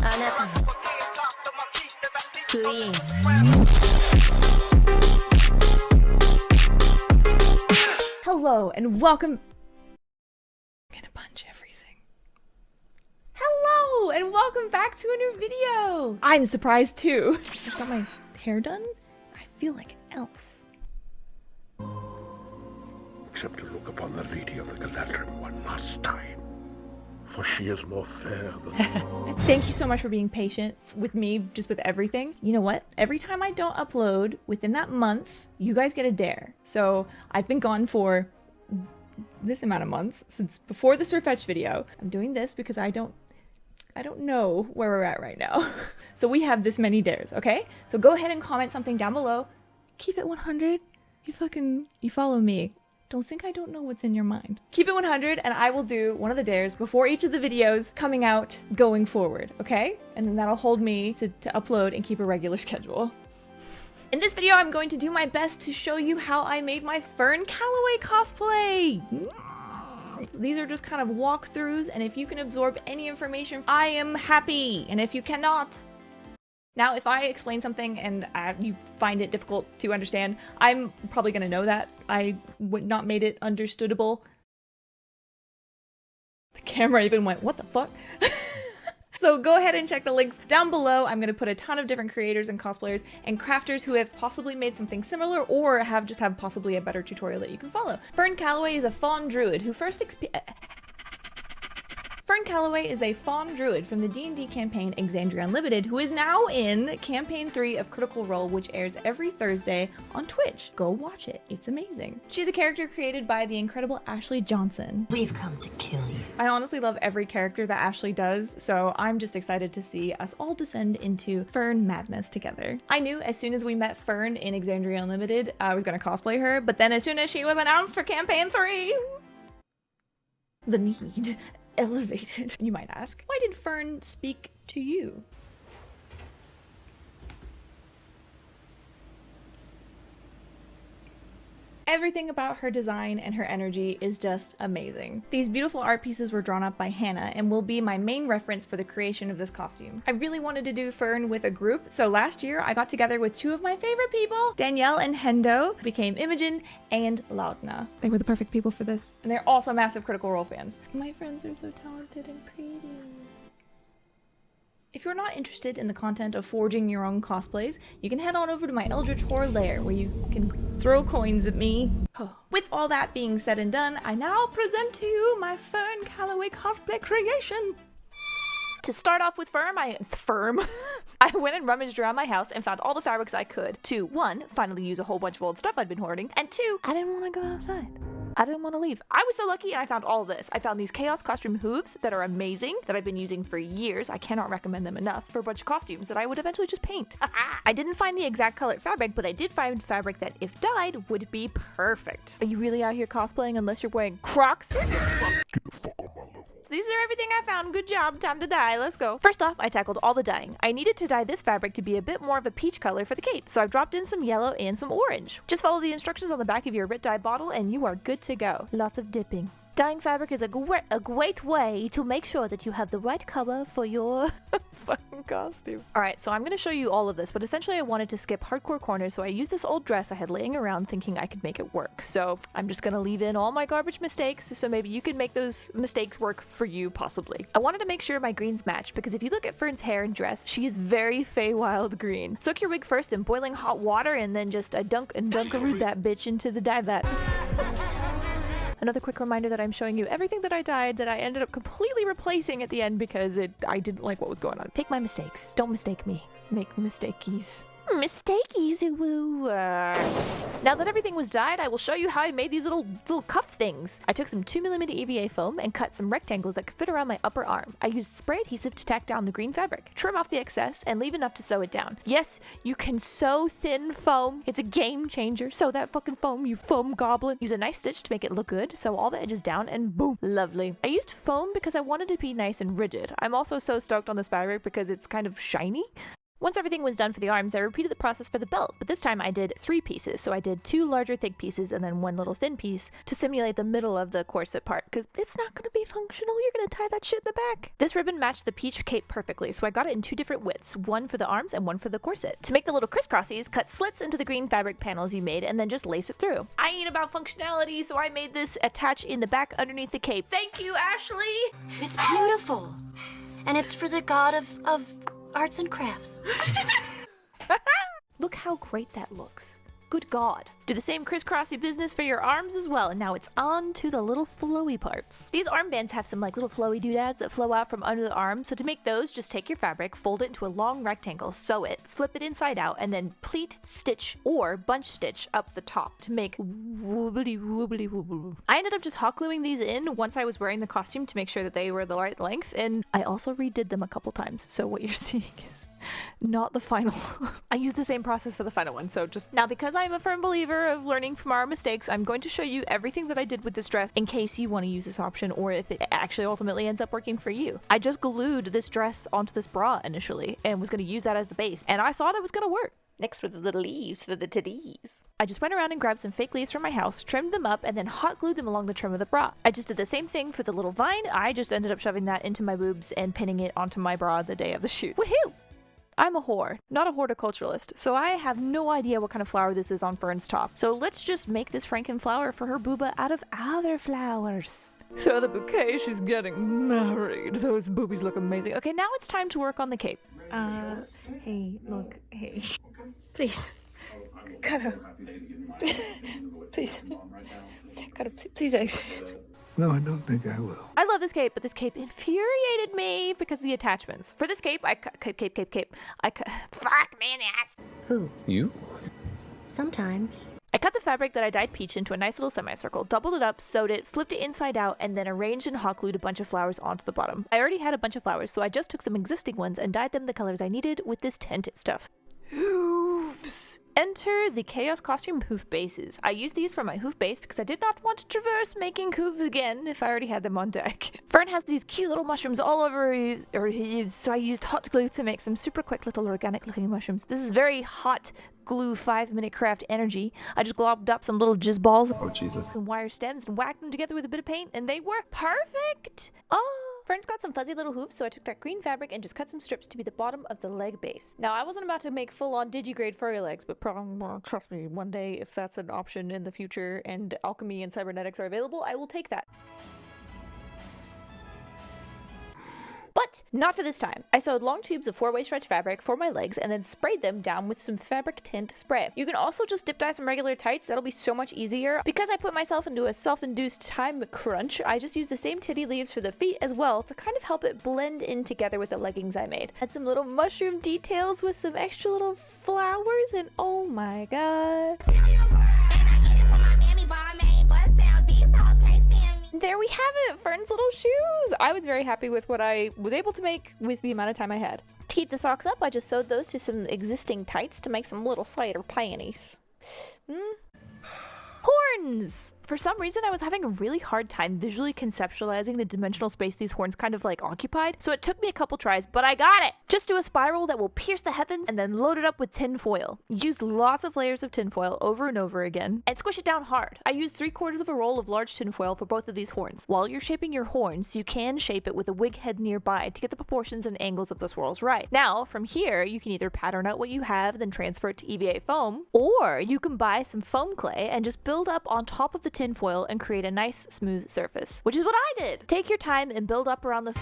あなたのクイーン。Hello and welcome. I'm gonna punch everything. Hello and welcome back to a new video. I'm surprised too. I've got my hair done. I feel like an elf. Except to look upon the lady of the Galadrim one last time, for she is more fair than Thank you so much for being patient with me, just with everything. You know what? Every time I don't upload within that month, you guys get a dare. So I've been gone for this amount of months, since before the Surfetch video. I'm doing this because I don't know where we're at right now. So we have this many dares, okay? So go ahead and comment something down below. Keep it 100. You follow me. Don't think I don't know what's in your mind. Keep it 100 and I will do one of the dares before each of the videos coming out going forward, okay? And then that'll hold me to upload and keep a regular schedule. In this video, I'm going to do my best to show you how I made my Fearne Calloway cosplay. These are just kind of walkthroughs, and if you can absorb any information, I am happy. And if you cannot, now if I explain something and you find it difficult to understand, I'm probably gonna know that. I would not made it understandable. The camera even went, what the fuck? So go ahead and check the links down below. I'm going to put a ton of different creators and cosplayers and crafters who have possibly made something similar or have possibly a better tutorial that you can follow. Fearne Calloway is a fawn druid who Fearne Calloway is a fawn druid from the D&D campaign Exandria Unlimited, who is now in Campaign 3 of Critical Role, which airs every Thursday on Twitch. Go watch it. It's amazing. She's a character created by the incredible Ashley Johnson. We've come to kill you. I honestly love every character that Ashley does, so I'm just excited to see us all descend into Fearne madness together. I knew as soon as we met Fearne in Exandria Unlimited, I was going to cosplay her, but then as soon as she was announced for Campaign 3, the need elevated. You might ask, why did Fearne speak to you? Everything about her design and her energy is just amazing. These beautiful art pieces were drawn up by Hannah and will be my main reference for the creation of this costume. I really wanted to do Fearne with a group, so last year I got together with two of my favorite people, Danielle and Hendo, became Imogen and Laudna. They were the perfect people for this. And they're also massive Critical Role fans. My friends are so talented and pretty. If you're not interested in the content of forging your own cosplays, you can head on over to my Eldritch Horror lair where you can throw coins at me. With all that being said and done, I now present to you my Fearne Calloway cosplay creation. To start off with I went and rummaged around my house and found all the fabrics I could to, 1, finally use a whole bunch of old stuff I'd been hoarding, and 2, I didn't want to go outside. I didn't want to leave. I was so lucky and I found all this. I found these Chaos costume hooves that are amazing, that I've been using for years. I cannot recommend them enough for a bunch of costumes that I would eventually just paint. I didn't find the exact colored fabric, but I did find fabric that, if dyed, would be perfect. Are you really out here cosplaying unless you're wearing Crocs? Get the fuck on my level. These are everything I found. Good job. Time to dye. Let's go. First off, I tackled all the dyeing. I needed to dye this fabric to be a bit more of a peach color for the cape, so I've dropped in some yellow and some orange. Just follow the instructions on the back of your Rit dye bottle and you are good to go. Lots of dipping. Dyeing fabric is a great way to make sure that you have the right color for your fucking costume. Alright, so I'm going to show you all of this, but essentially I wanted to skip hardcore corners, so I used this old dress I had laying around thinking I could make it work. So I'm just going to leave in all my garbage mistakes, so maybe you can make those mistakes work for you, possibly. I wanted to make sure my greens match, because if you look at Fearne's hair and dress, she is very Feywild green. Soak your wig first in boiling hot water, and then just dunkaroo that bitch into the dye vat. Another quick reminder that I'm showing you everything that I dyed that I ended up completely replacing at the end because I didn't like what was going on. Take my mistakes. Don't mistake me. Make mistakies. Mistakies, woo. Now that everything was dyed, I will show you how I made these little cuff things. I took some 2mm EVA foam and cut some rectangles that could fit around my upper arm. I used spray adhesive to tack down the green fabric, trim off the excess, and leave enough to sew it down. Yes, you can sew thin foam. It's a game changer. Sew that fucking foam, you foam goblin. Use a nice stitch to make it look good. Sew all the edges down and boom, lovely. I used foam because I wanted it to be nice and rigid. I'm also so stoked on this fabric because it's kind of shiny, Once everything was done for the arms, I repeated the process for the belt, but this time I did 3 pieces. So I did 2 larger thick pieces and then 1 little thin piece to simulate the middle of the corset part, because it's not going to be functional. You're going to tie that shit in the back. This ribbon matched the peach cape perfectly, so I got it in 2 different widths, 1 for the arms and 1 for the corset. To make the little crisscrossies, cut slits into the green fabric panels you made and then just lace it through. I ain't about functionality, so I made this attach in the back underneath the cape. Thank you, Ashley! It's beautiful. And it's for the god of arts and crafts. Look how great that looks. Good God. Do the same crisscrossy business for your arms as well, and now it's on to the little flowy parts. These armbands have some like little flowy doodads that flow out from under the arm, so to make those, just take your fabric, fold it into a long rectangle, sew it, flip it inside out, and then pleat, stitch, or bunch stitch up the top to make woobly woobly woobly. I ended up just hot gluing these in once I was wearing the costume to make sure that they were the right length, and I also redid them a couple times, so what you're seeing is not the final. I used the same process for the final one, so just now, because I'm a firm believer of learning from our mistakes, I'm going to show you everything that I did with this dress in case you want to use this option or if it actually ultimately ends up working for you. I just glued this dress onto this bra initially and was going to use that as the base, and I thought it was going to work. Next were the little leaves for the titties. I just went around and grabbed some fake leaves from my house, trimmed them up, and then hot glued them along the trim of the bra. I just did the same thing for the little vine. I just ended up shoving that into my boobs and pinning it onto my bra the day of the shoot. Woohoo! I'm a whore, not a horticulturalist, so I have no idea what kind of flower this is on Fearne's top. So let's just make this frankenflower for her booba out of other flowers. So the bouquet, she's getting married. Those boobies look amazing. Okay, now it's time to work on the cape. Hey, look, hey. Please. Cado. Please. Cado, please exit. No, I don't think I will. I love this cape, but this cape infuriated me because of the attachments. For this cape, I cut fuck man ass. Who? You? Sometimes. I cut the fabric that I dyed peach into a nice little semicircle, doubled it up, sewed it, flipped it inside out, and then arranged and hot glued a bunch of flowers onto the bottom. I already had a bunch of flowers, so I just took some existing ones and dyed them the colors I needed with this tinted stuff. Hooves! Enter the Chaos Costume hoof bases. I used these for my hoof base because I did not want to traverse making hooves again if I already had them on deck. Fearne has these cute little mushrooms all over her hooves, so I used hot glue to make some super quick little organic looking mushrooms. This is very hot glue 5-minute craft energy. I just globbed up some little jizz balls. Oh, Jesus. Some wire stems and whacked them together with a bit of paint, and they were perfect! Oh! Fearne's got some fuzzy little hooves, so I took that green fabric and just cut some strips to be the bottom of the leg base. Now, I wasn't about to make full-on digigrade furry legs, but trust me, one day, if that's an option in the future and alchemy and cybernetics are available, I will take that. But not for this time. I sewed long tubes of 4-way stretch fabric for my legs and then sprayed them down with some fabric tint spray. You can also just dip dye some regular tights. That'll be so much easier. Because I put myself into a self-induced time crunch, I just used the same titty leaves for the feet as well to kind of help it blend in together with the leggings I made. Had some little mushroom details with some extra little flowers, and oh my god. There we have it, Fearne's little shoes. I was very happy with what I was able to make with the amount of time I had. To keep the socks up, I just sewed those to some existing tights to make some little cider panties. Horns! For some reason, I was having a really hard time visually conceptualizing the dimensional space these horns kind of like occupied, so it took me a couple tries, but I got it! Just do a spiral that will pierce the heavens and then load it up with tin foil. Use lots of layers of tin foil over and over again, and squish it down hard. I used 3/4 of a roll of large tin foil for both of these horns. While you're shaping your horns, you can shape it with a wig head nearby to get the proportions and angles of the swirls right. Now, from here, you can either pattern out what you have, then transfer it to EVA foam, or you can buy some foam clay and just build up on top of the tin foil and create a nice smooth surface, which is what I did. Take your time and build up around the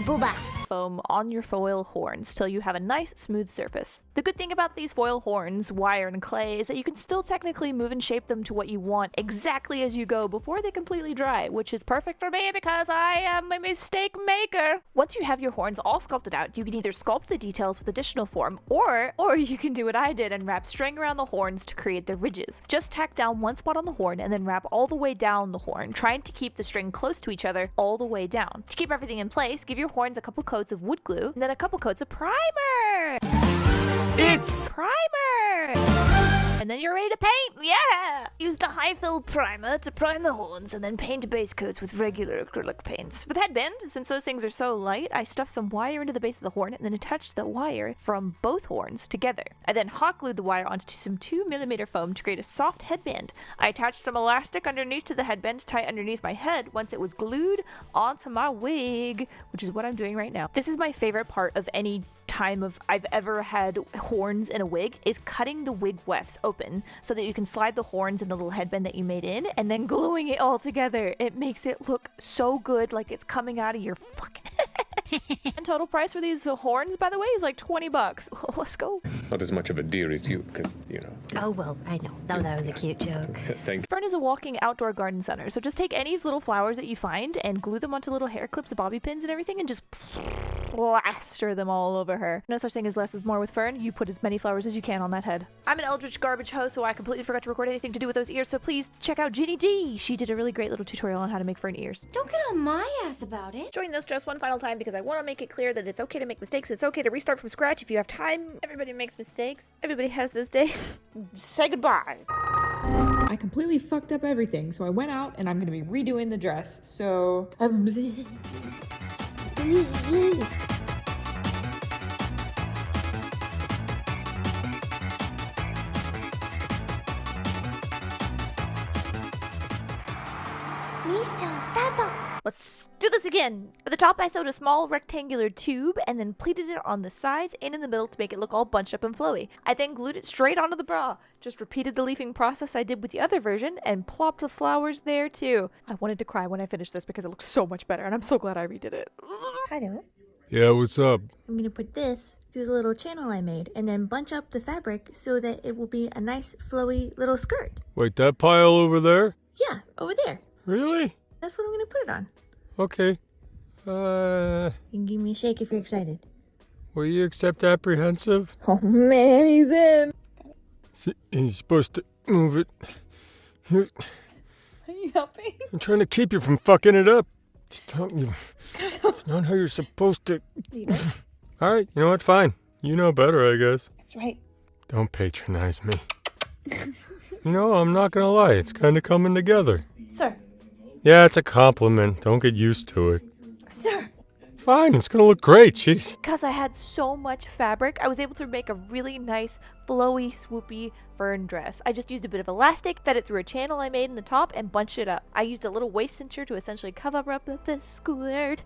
booba foam on your foil horns till you have a nice smooth surface. The good thing about these foil horns, wire and clay, is that you can still technically move and shape them to what you want exactly as you go before they completely dry, which is perfect for me because I am a mistake maker. Once you have your horns all sculpted out, you can either sculpt the details with additional form, or you can do what I did and wrap string around the horns to create the ridges. Just tack down one spot on the horn and then wrap all the way down the horn, trying to keep the string close to each other all the way down. To keep everything in place, give your horns a couple coats of wood glue and then a couple coats of primer. It's primer! And then you're ready to paint! Yeah! Used a high-fill primer to prime the horns and then paint base coats with regular acrylic paints. For the headband, since those things are so light, I stuffed some wire into the base of the horn and then attached the wire from both horns together. I then hot glued the wire onto some 2mm foam to create a soft headband. I attached some elastic underneath to the headband to tie underneath my head once it was glued onto my wig, which is what I'm doing right now. This is my favorite part of any time I've ever had horns in a wig, is cutting the wig wefts open so that you can slide the horns in the little headband that you made in and then gluing it all together. It makes it look so good, like it's coming out of your fucking head. And total price for these horns, by the way, is like $20. Let's go. Not as much of a deer as you, because, you know. Oh, well, I know. That was a cute joke. Thank you. Fearne is a walking outdoor garden center, so just take any little flowers that you find and glue them onto little hair clips, bobby pins, and everything, and just plaster them all over her. No such thing as less is more with Fearne. You put as many flowers as you can on that head. I'm an eldritch garbage hoe, so I completely forgot to record anything to do with those ears, so please check out Ginny D. She did a really great little tutorial on how to make Fearne ears. Don't get on my ass about it. Join this just one final time because I want to make it clear that it's okay to make mistakes. It's okay to restart from scratch if you have time. Everybody makes mistakes. Everybody has those days. Say goodbye. I completely fucked up everything, so I went out and I'm gonna be redoing the dress. So. Mission start. Let's do this again. For the top, I sewed a small rectangular tube and then pleated it on the sides and in the middle to make it look all bunched up and flowy. I then glued it straight onto the bra. Just repeated the leafing process I did with the other version and plopped the flowers there too. I wanted to cry when I finished this because it looks so much better and I'm so glad I redid it. Cado, Yeah, what's up? I'm gonna put this through the little channel I made and then bunch up the fabric so that it will be a nice flowy little skirt. Wait, that pile over there? Yeah, over there. Really? That's what I'm gonna put it on. Okay. You can give me a shake if you're excited. Will you accept apprehensive? Oh man, he's in. See, he's supposed to move it. Here. Are you helping? I'm trying to keep you from fucking it up. It's not how you're supposed to. Alright, you know what? Fine. You know better, I guess. That's right. Don't patronize me. You know, I'm not gonna lie. It's kind of coming together. Sir. Yeah, it's a compliment. Don't get used to it. Sir. Fine, it's gonna look great, jeez. Because I had so much fabric, I was able to make a really nice, flowy, swoopy Fearne dress. I just used a bit of elastic, fed it through a channel I made in the top, and bunched it up. I used a little waist cincher to essentially cover up the skirt.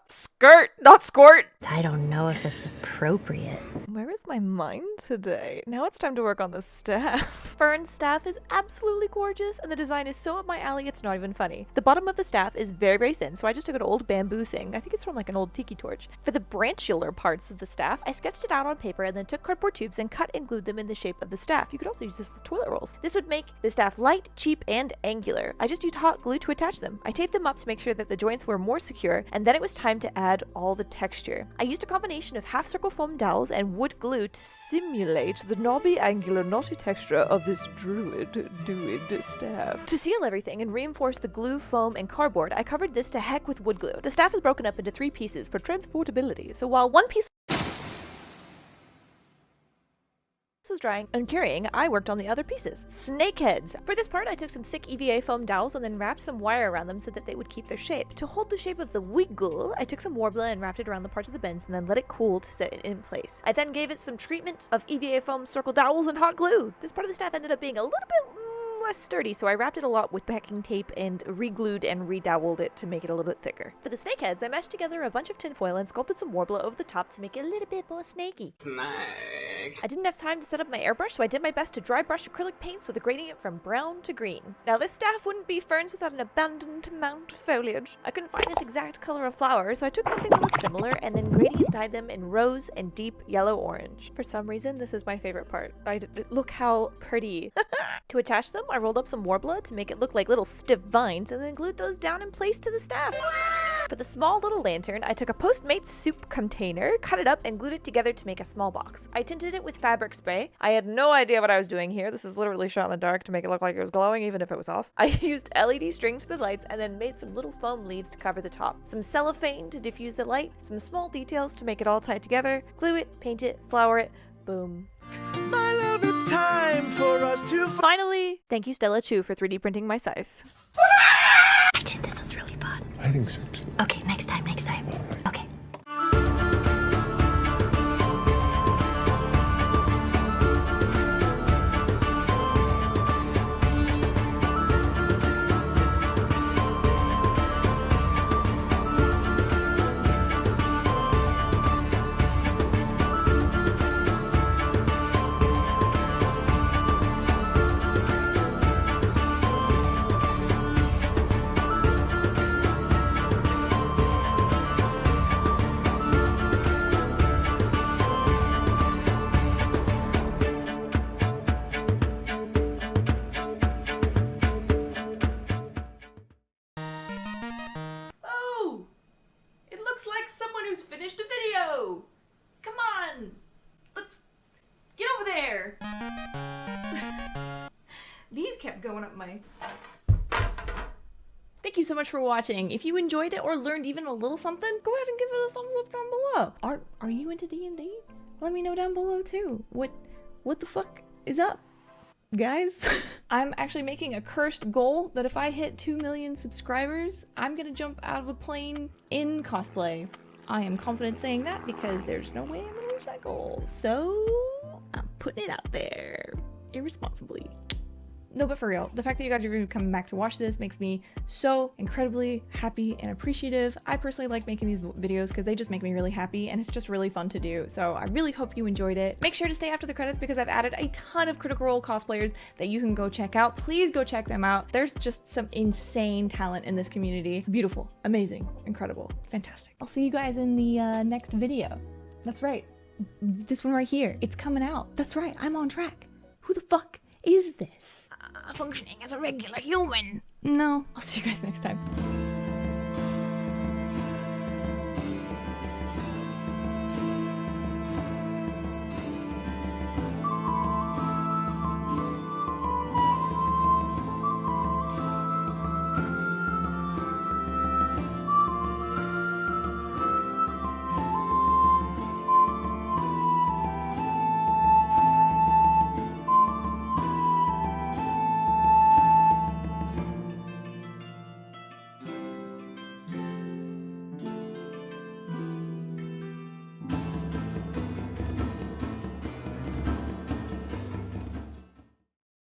Skirt, not squirt! I don't know if it's appropriate. Where is my mind today? Now it's time to work on the staff. Fearne's staff is absolutely gorgeous, and the design is so up my alley it's not even funny. The bottom of the staff is very, very thin, so I just took an old bamboo thing. I think it's from like an old tiki torch. For the branchular parts of the staff, I sketched it out on paper and then took cardboard tubes and cut and glued them in the shape of the staff. You could also use this with toilet rolls. This would make the staff light, cheap, and angular. I just used hot glue to attach them. I taped them up to make sure that the joints were more secure, and then it was time to add all the texture. I used a combination of half circle foam dowels and wood glue to simulate the knobby, angular, knotty texture of this druid staff. To seal everything and reinforce the glue, foam, and cardboard, I covered this to heck with wood glue. The staff is broken up into 3 pieces for transportability, so while one piece was drying and curing, I worked on the other pieces. Snake heads. For this part, I took some thick EVA foam dowels and then wrapped some wire around them so that they would keep their shape. To hold the shape of the wiggle, I took some warbler and wrapped it around the parts of the bends and then let it cool to set it in place. I then gave it some treatment of EVA foam circle dowels and hot glue. This part of the staff ended up being a little bit less sturdy, so I wrapped it a lot with packing tape and re-glued and redoweled it to make it a little bit thicker. For the snake heads, I meshed together a bunch of tinfoil and sculpted some warbler over the top to make it a little bit more snaky. I didn't have time to set up my airbrush, so I did my best to dry brush acrylic paints with a gradient from brown to green. Now this staff wouldn't be Fearne's without an abandoned amount of foliage. I couldn't find this exact color of flower, so I took something that looked similar and then gradient dyed them in rose and deep yellow-orange. For some reason, this is my favorite part. Look how pretty. To attach them, I rolled up some warbler to make it look like little stiff vines and then glued those down in place to the staff. For the small little lantern, I took a Postmates soup container, cut it up, and glued it together to make a small box. I tinted it with fabric spray. I had no idea what I was doing here. This is literally shot in the dark to make it look like it was glowing, even if it was off. I used LED strings for the lights and then made some little foam leaves to cover the top. Some cellophane to diffuse the light, some small details to make it all tie together, glue it, paint it, flower it, boom. My love, it's time for us to Finally, thank you Stella Chu for 3D printing my scythe. Actually, this was really fun. I think so too. Okay, next time. Okay. Oh! It looks like someone who's finished a video! Come on! Let's get over there! These kept going up my... Thank you so much for watching. If you enjoyed it or learned even a little something, go ahead and give it a thumbs up down below. Are you into D&D? Let me know down below too. What the fuck is up, guys? I'm actually making a cursed goal that if I hit 2 million subscribers, I'm gonna jump out of a plane in cosplay. I am confident saying that because there's no way I'm gonna reach that goal. So I'm putting it out there irresponsibly. No, but for real, the fact that you guys are even coming back to watch this makes me so incredibly happy and appreciative. I personally like making these videos because they just make me really happy and it's just really fun to do. So I really hope you enjoyed it. Make sure to stay after the credits because I've added a ton of Critical Role cosplayers that you can go check out. Please go check them out. There's just some insane talent in this community. Beautiful, amazing, incredible, fantastic. I'll see you guys in the next video. That's right, this one right here. It's coming out. That's right, I'm on track. Who the fuck is this? Functioning as a regular human. No, I'll see you guys next time.